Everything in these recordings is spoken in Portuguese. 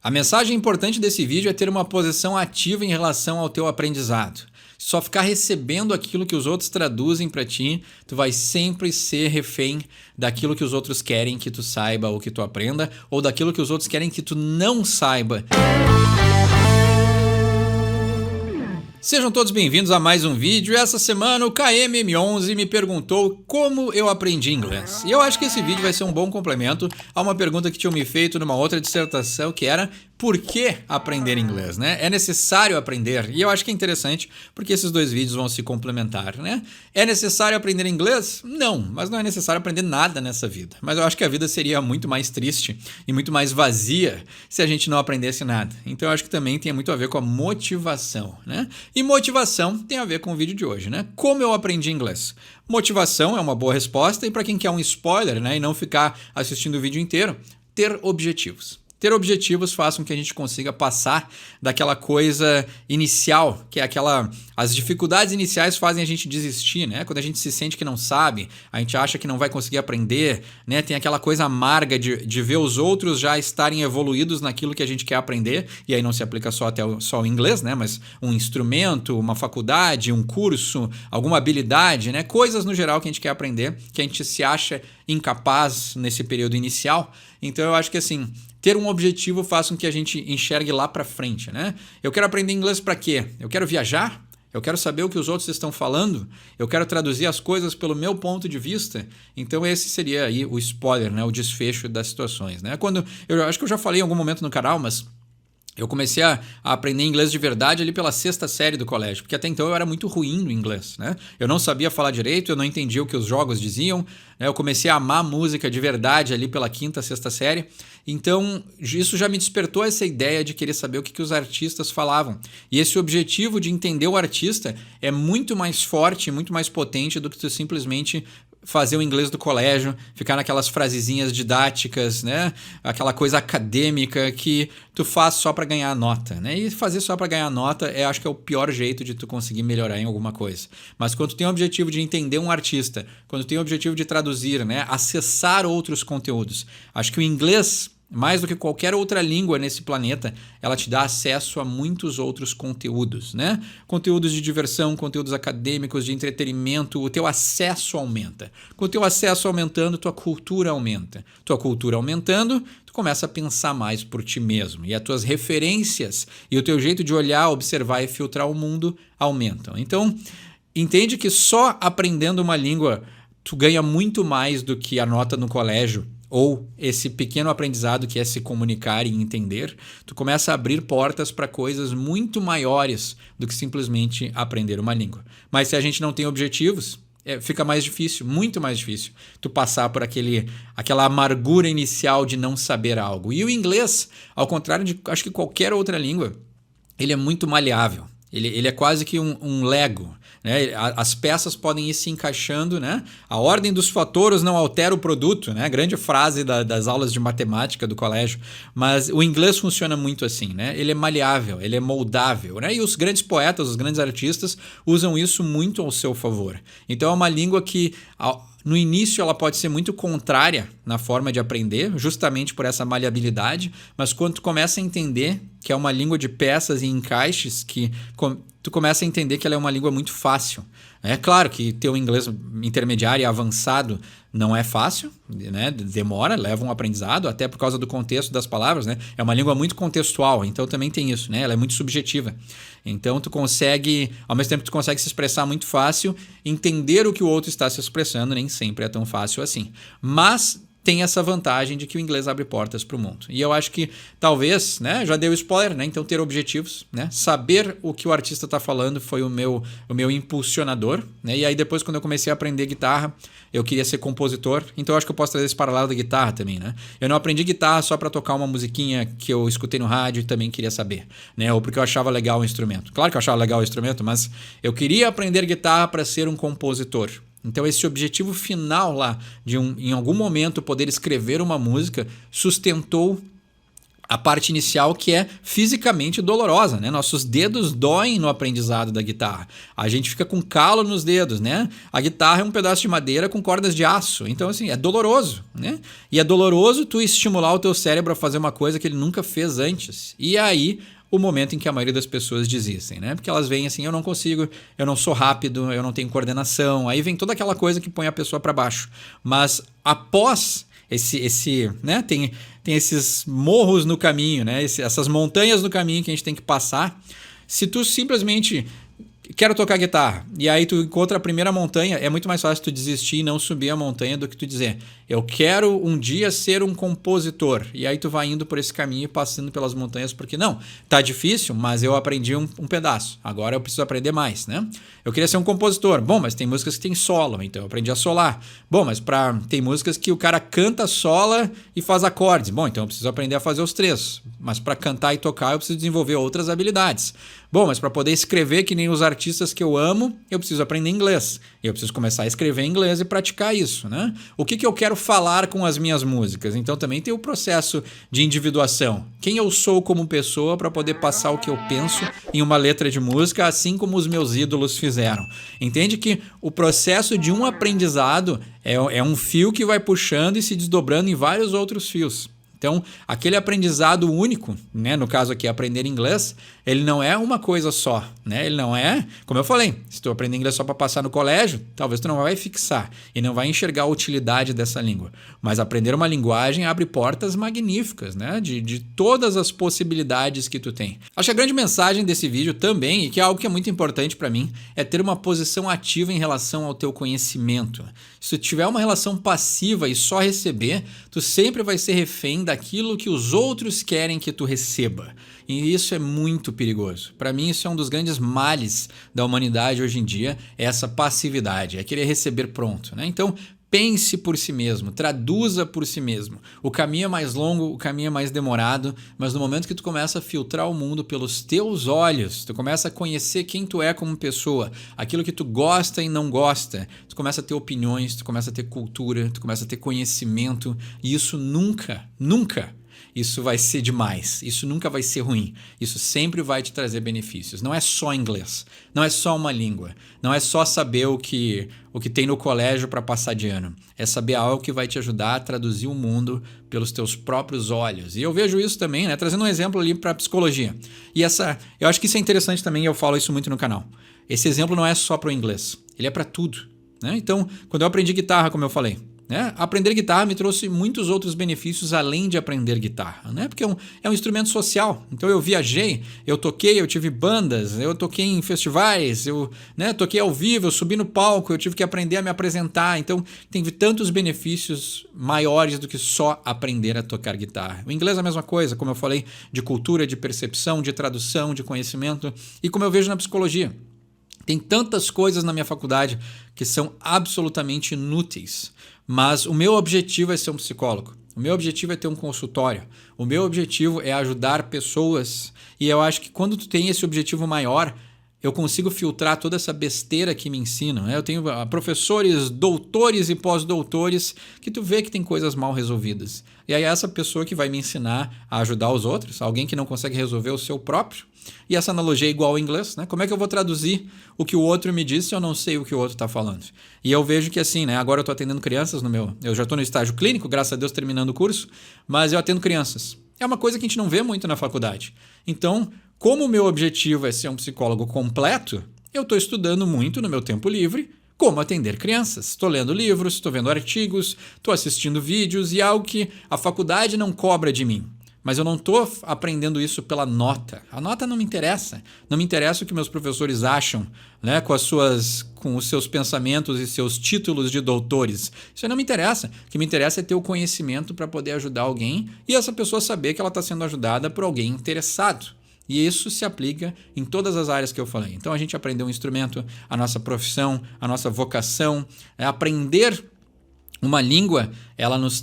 A mensagem importante desse vídeo é ter uma posição ativa em relação ao teu aprendizado. Só ficar recebendo aquilo que os outros traduzem para ti, tu vai sempre ser refém daquilo que os outros querem que tu saiba ou que tu aprenda, ou daquilo que os outros querem que tu não saiba. Sejam todos bem-vindos a mais um vídeo. Essa semana o KMM11 me perguntou como eu aprendi inglês. E eu acho que esse vídeo vai ser um bom complemento a uma pergunta que tinham me feito numa outra dissertação, que era: por que aprender inglês, né? É necessário aprender? E eu acho que é interessante porque esses dois vídeos vão se complementar, né? É necessário aprender inglês? Não, mas não é necessário aprender nada nessa vida. Mas eu acho que a vida seria muito mais triste e muito mais vazia se a gente não aprendesse nada. Então eu acho que também tem muito a ver com a motivação, né? E motivação tem a ver com o vídeo de hoje, né? Como eu aprendi inglês? Motivação é uma boa resposta, e para quem quer um spoiler, né, e não ficar assistindo o vídeo inteiro, ter objetivos. Ter objetivos faz com que a gente consiga passar daquela coisa inicial, que é aquela... As dificuldades iniciais fazem a gente desistir, né? Quando a gente se sente que não sabe, a gente acha que não vai conseguir aprender, né? Tem aquela coisa amarga de ver os outros já estarem evoluídos naquilo que a gente quer aprender, e aí não se aplica só o inglês, né? Mas um instrumento, uma faculdade, um curso, alguma habilidade, né? Coisas no geral que a gente quer aprender, que a gente se acha incapaz nesse período inicial. Então eu acho que assim, ter um objetivo faz com que a gente enxergue lá para frente, né? Eu quero aprender inglês para quê? Eu quero viajar? Eu quero saber o que os outros estão falando? Eu quero traduzir as coisas pelo meu ponto de vista? Então esse seria aí o spoiler, né? O desfecho das situações, né? Quando eu acho que eu já falei em algum momento no canal, mas eu comecei a aprender inglês de verdade ali pela 6ª série do colégio, porque até então eu era muito ruim no inglês, né? Eu não sabia falar direito, eu não entendia o que os jogos diziam, né? Eu comecei a amar música de verdade ali pela 5ª, 6ª série, então isso já me despertou essa ideia de querer saber o que os artistas falavam. E esse objetivo de entender o artista é muito mais forte, muito mais potente do que tu simplesmente fazer o inglês do colégio, ficar naquelas frasezinhas didáticas, né? Aquela coisa acadêmica que tu faz só para ganhar nota, né? E fazer só para ganhar nota acho que é o pior jeito de tu conseguir melhorar em alguma coisa. Mas quando tu tem o objetivo de entender um artista, quando tu tem o objetivo de traduzir, né? Acessar outros conteúdos, acho que o inglês, mais do que qualquer outra língua nesse planeta, ela te dá acesso a muitos outros conteúdos, né? Conteúdos de diversão, conteúdos acadêmicos, de entretenimento, o teu acesso aumenta. Com o teu acesso aumentando, tua cultura aumenta. Tua cultura aumentando, tu começa a pensar mais por ti mesmo. E as tuas referências e o teu jeito de olhar, observar e filtrar o mundo aumentam. Então, entende que só aprendendo uma língua tu ganha muito mais do que a nota no colégio, ou esse pequeno aprendizado que é se comunicar e entender. Tu começa a abrir portas para coisas muito maiores do que simplesmente aprender uma língua. Mas se a gente não tem objetivos, fica mais difícil, muito mais difícil, tu passar por aquela amargura inicial de não saber algo. E o inglês, ao contrário de acho que qualquer outra língua, ele é muito maleável. Ele é quase que um Lego, né? As peças podem ir se encaixando, né? A ordem dos fatores não altera o produto, né? Grande frase das aulas de matemática do colégio. Mas o inglês funciona muito assim, né? Ele é maleável, ele é moldável, né? E os grandes poetas, os grandes artistas usam isso muito ao seu favor. Então é uma língua que... No início ela pode ser muito contrária na forma de aprender, justamente por essa maleabilidade, mas quando tu começa a entender que é uma língua de peças e encaixes, que tu começa a entender que ela é uma língua muito fácil. É claro que ter um inglês intermediário e avançado não é fácil, né? Demora, leva um aprendizado, até por causa do contexto das palavras, né? É uma língua muito contextual, então também tem isso, né? Ela é muito subjetiva. Então tu consegue, ao mesmo tempo que tu consegue se expressar muito fácil, entender o que o outro está se expressando nem sempre é tão fácil assim. Mas tem essa vantagem de que o inglês abre portas para o mundo. E eu acho que talvez, né, já dei o spoiler, né, então ter objetivos, né, saber o que o artista está falando foi o meu impulsionador, né, e aí depois quando eu comecei a aprender guitarra, eu queria ser compositor, então eu acho que eu posso trazer esse paralelo da guitarra também, né. Eu não aprendi guitarra só para tocar uma musiquinha que eu escutei no rádio e também queria saber, né, ou porque eu achava legal o instrumento. Claro que eu achava legal o instrumento, mas eu queria aprender guitarra para ser um compositor. Então esse objetivo final lá de em algum momento poder escrever uma música sustentou a parte inicial que é fisicamente dolorosa, né? Nossos dedos doem no aprendizado da guitarra. A gente fica com calo nos dedos, né? A guitarra é um pedaço de madeira com cordas de aço. Então, assim, é doloroso, né? E é doloroso tu estimular o teu cérebro a fazer uma coisa que ele nunca fez antes. E aí, o momento em que a maioria das pessoas desistem, né? Porque elas veem assim, eu não consigo, eu não sou rápido, eu não tenho coordenação. Aí vem toda aquela coisa que põe a pessoa para baixo. Mas após né? Tem esses morros no caminho, né? Essas montanhas no caminho que a gente tem que passar. Se tu simplesmente quero tocar guitarra e aí tu encontra a primeira montanha, é muito mais fácil tu desistir e não subir a montanha do que tu dizer, eu quero um dia ser um compositor. E aí tu vai indo por esse caminho, passando pelas montanhas, porque não, tá difícil, mas eu aprendi um pedaço. Agora eu preciso aprender mais, né? Eu queria ser um compositor. Bom, mas tem músicas que tem solo, então eu aprendi a solar. Bom, mas tem músicas que o cara canta, sola e faz acordes. Bom, então eu preciso aprender a fazer os três. Mas para cantar e tocar eu preciso desenvolver outras habilidades. Bom, mas para poder escrever que nem os artistas que eu amo, eu preciso aprender inglês. Eu preciso começar a escrever em inglês e praticar isso, né? O que eu quero falar com as minhas músicas? Então também tem o processo de individuação. Quem eu sou como pessoa para poder passar o que eu penso em uma letra de música, assim como os meus ídolos fizeram. Entende que o processo de um aprendizado é um fio que vai puxando e se desdobrando em vários outros fios. Então, aquele aprendizado único, né, no caso aqui, aprender inglês, ele não é uma coisa só, né? Ele não é, como eu falei, se tu aprender inglês só para passar no colégio, talvez tu não vai fixar e não vai enxergar a utilidade dessa língua. Mas aprender uma linguagem abre portas magníficas, né? De todas as possibilidades que tu tem. Acho que a grande mensagem desse vídeo também, e que é algo que é muito importante para mim, é ter uma posição ativa em relação ao teu conhecimento. Se tu tiver uma relação passiva e só receber, tu sempre vai ser refém daquilo que os outros querem que tu receba. E isso é muito perigoso. Para mim, isso é um dos grandes males da humanidade hoje em dia, é essa passividade, é querer receber pronto, né? Então, pense por si mesmo, traduza por si mesmo. O caminho é mais longo, o caminho é mais demorado, mas no momento que tu começa a filtrar o mundo pelos teus olhos, tu começa a conhecer quem tu é como pessoa, aquilo que tu gosta e não gosta, tu começa a ter opiniões, tu começa a ter cultura, tu começa a ter conhecimento, e isso nunca isso vai ser demais, isso nunca vai ser ruim, isso sempre vai te trazer benefícios. Não é só inglês, não é só uma língua, não é só saber o que tem no colégio para passar de ano, é saber algo que vai te ajudar a traduzir o mundo pelos teus próprios olhos. E eu vejo isso também, né, trazendo um exemplo ali para psicologia. E eu acho que isso é interessante também, e eu falo isso muito no canal. Esse exemplo não é só para o inglês, ele é para tudo, né? Então, quando eu aprendi guitarra, como eu falei, né? Aprender guitarra me trouxe muitos outros benefícios além de aprender guitarra, né? Porque é um instrumento social. Então eu viajei, eu toquei, eu tive bandas, eu toquei em festivais, eu, né, toquei ao vivo, eu subi no palco, eu tive que aprender a me apresentar. Então tem tantos benefícios maiores do que só aprender a tocar guitarra. O inglês é a mesma coisa, como eu falei, de cultura, de percepção, de tradução, de conhecimento, e como eu vejo na psicologia. Tem tantas coisas na minha faculdade que são absolutamente inúteis, mas o meu objetivo é ser um psicólogo. O meu objetivo é ter um consultório. O meu objetivo é ajudar pessoas. E eu acho que quando tu tem esse objetivo maior, eu consigo filtrar toda essa besteira que me ensinam, né? Eu tenho professores, doutores e pós-doutores que tu vê que tem coisas mal resolvidas. E aí é essa pessoa que vai me ensinar a ajudar os outros, alguém que não consegue resolver o seu próprio. E essa analogia é igual ao inglês, né? Como é que eu vou traduzir o que o outro me disse se eu não sei o que o outro está falando? E eu vejo que assim, né? Agora eu estou atendendo crianças eu já estou no estágio clínico, graças a Deus terminando o curso, mas eu atendo crianças. É uma coisa que a gente não vê muito na faculdade. Então, como o meu objetivo é ser um psicólogo completo, eu estou estudando muito no meu tempo livre como atender crianças. Estou lendo livros, estou vendo artigos, estou assistindo vídeos e algo que a faculdade não cobra de mim. Mas eu não estou aprendendo isso pela nota. A nota não me interessa. Não me interessa o que meus professores acham, né, com os seus pensamentos e seus títulos de doutores. Isso não me interessa. O que me interessa é ter o conhecimento para poder ajudar alguém e essa pessoa saber que ela está sendo ajudada por alguém interessado. E isso se aplica em todas as áreas que eu falei. Então a gente aprendeu um instrumento, a nossa profissão, a nossa vocação, aprender uma língua,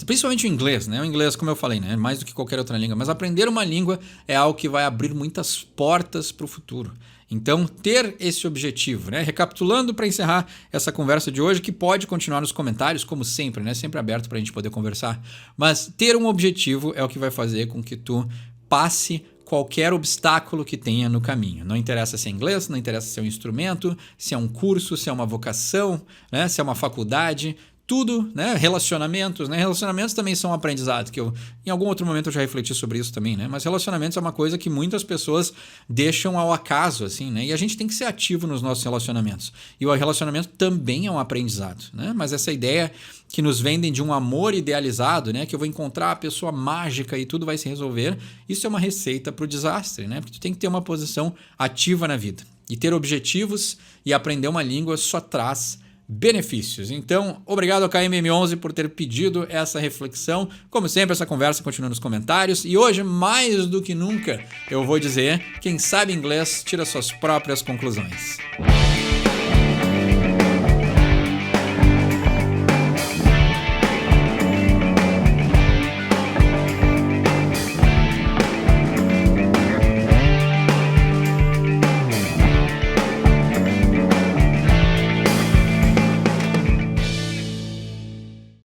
principalmente o inglês, né? O inglês, como eu falei, né? Mais do que qualquer outra língua. Mas aprender uma língua é algo que vai abrir muitas portas para o futuro. Então, ter esse objetivo, né? Recapitulando para encerrar essa conversa de hoje, que pode continuar nos comentários, como sempre, né? Sempre aberto para a gente poder conversar. Mas ter um objetivo é o que vai fazer com que tu passe qualquer obstáculo que tenha no caminho. Não interessa se é inglês, não interessa se é um instrumento, se é um curso, se é uma vocação, né? Se é uma faculdade, tudo, né? Relacionamentos, né? Relacionamentos também são um aprendizado, que em algum outro momento eu já refleti sobre isso também, né? Mas relacionamentos é uma coisa que muitas pessoas deixam ao acaso, assim, né? E a gente tem que ser ativo nos nossos relacionamentos. E o relacionamento também é um aprendizado, né? Mas essa ideia que nos vendem de um amor idealizado, né? Que eu vou encontrar a pessoa mágica e tudo vai se resolver, isso é uma receita para o desastre, né? Porque tu tem que ter uma posição ativa na vida. E ter objetivos e aprender uma língua só traz benefícios. Então, obrigado ao KMM11 por ter pedido essa reflexão. Como sempre, essa conversa continua nos comentários. E hoje, mais do que nunca, eu vou dizer: quem sabe inglês tira suas próprias conclusões.